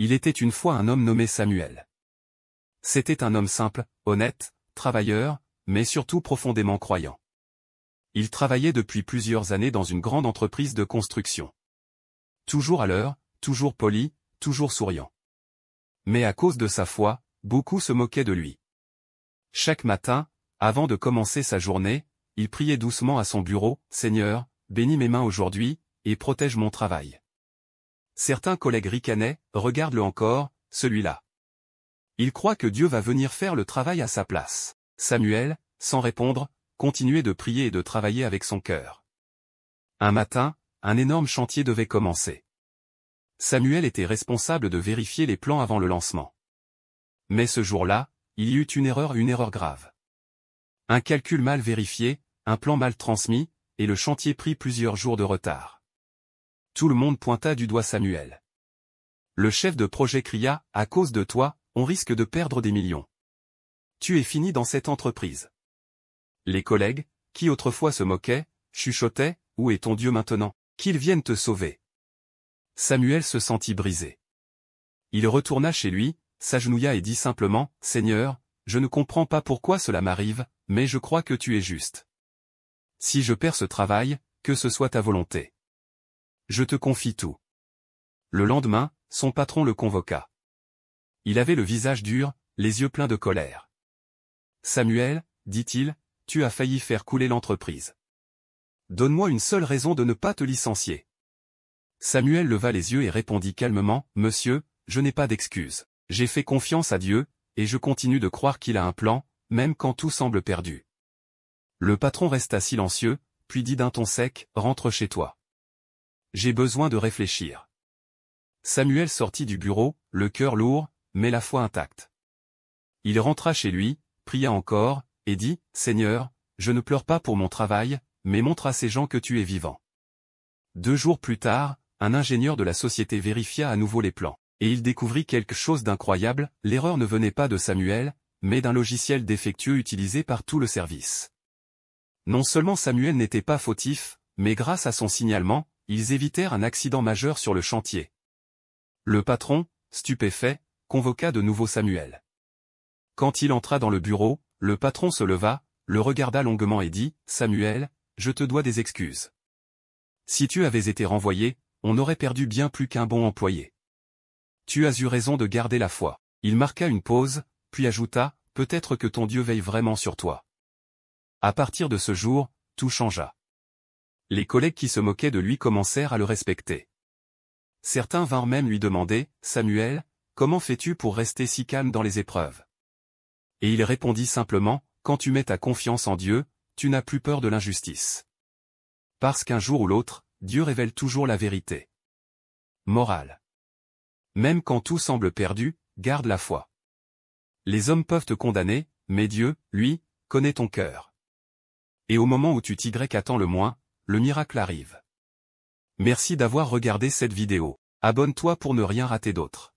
Il était une fois un homme nommé Samuel. C'était un homme simple, honnête, travailleur, mais surtout profondément croyant. Il travaillait depuis plusieurs années dans une grande entreprise de construction. Toujours à l'heure, toujours poli, toujours souriant. Mais à cause de sa foi, beaucoup se moquaient de lui. Chaque matin, avant de commencer sa journée, il priait doucement à son bureau, « Seigneur, bénis mes mains aujourd'hui, et protège mon travail. » Certains collègues ricanaient, « Regarde-le encore, celui-là. Il croit que Dieu va venir faire le travail à sa place. » Samuel, sans répondre, continuait de prier et de travailler avec son cœur. Un matin, un énorme chantier devait commencer. Samuel était responsable de vérifier les plans avant le lancement. Mais ce jour-là, il y eut une erreur grave. Un calcul mal vérifié, un plan mal transmis, et le chantier prit plusieurs jours de retard. Tout le monde pointa du doigt Samuel. Le chef de projet cria, « À cause de toi, on risque de perdre des millions. Tu es fini dans cette entreprise. » Les collègues, qui autrefois se moquaient, chuchotaient, « Où est ton Dieu maintenant? Qu'il vienne te sauver. » Samuel se sentit brisé. Il retourna chez lui, s'agenouilla et dit simplement, « Seigneur, je ne comprends pas pourquoi cela m'arrive, mais je crois que tu es juste. Si je perds ce travail, que ce soit ta volonté. Je te confie tout. » Le lendemain, son patron le convoqua. Il avait le visage dur, les yeux pleins de colère. « Samuel, dit-il, tu as failli faire couler l'entreprise. Donne-moi une seule raison de ne pas te licencier. » Samuel leva les yeux et répondit calmement, « Monsieur, je n'ai pas d'excuse. J'ai fait confiance à Dieu, et je continue de croire qu'il a un plan, même quand tout semble perdu. » Le patron resta silencieux, puis dit d'un ton sec, « Rentre chez toi. J'ai besoin de réfléchir. » Samuel sortit du bureau, le cœur lourd, mais la foi intacte. Il rentra chez lui, pria encore, et dit, « Seigneur, je ne pleure pas pour mon travail, mais montre à ces gens que tu es vivant. » 2 jours plus tard, un ingénieur de la société vérifia à nouveau les plans, et il découvrit quelque chose d'incroyable, l'erreur ne venait pas de Samuel, mais d'un logiciel défectueux utilisé par tout le service. Non seulement Samuel n'était pas fautif, mais grâce à son signalement, ils évitèrent un accident majeur sur le chantier. Le patron, stupéfait, convoqua de nouveau Samuel. Quand il entra dans le bureau, le patron se leva, le regarda longuement et dit, « Samuel, je te dois des excuses. Si tu avais été renvoyé, on aurait perdu bien plus qu'un bon employé. Tu as eu raison de garder la foi. » Il marqua une pause, puis ajouta, « Peut-être que ton Dieu veille vraiment sur toi. » À partir de ce jour, tout changea. Les collègues qui se moquaient de lui commencèrent à le respecter. Certains vinrent même lui demander, « Samuel, comment fais-tu pour rester si calme dans les épreuves? » Et il répondit simplement, « Quand tu mets ta confiance en Dieu, tu n'as plus peur de l'injustice. Parce qu'un jour ou l'autre, Dieu révèle toujours la vérité. » Morale. Même quand tout semble perdu, garde la foi. Les hommes peuvent te condamner, mais Dieu, lui, connaît ton cœur. Et au moment où tu t'y-attends le moins, le miracle arrive. Merci d'avoir regardé cette vidéo. Abonne-toi pour ne rien rater d'autre.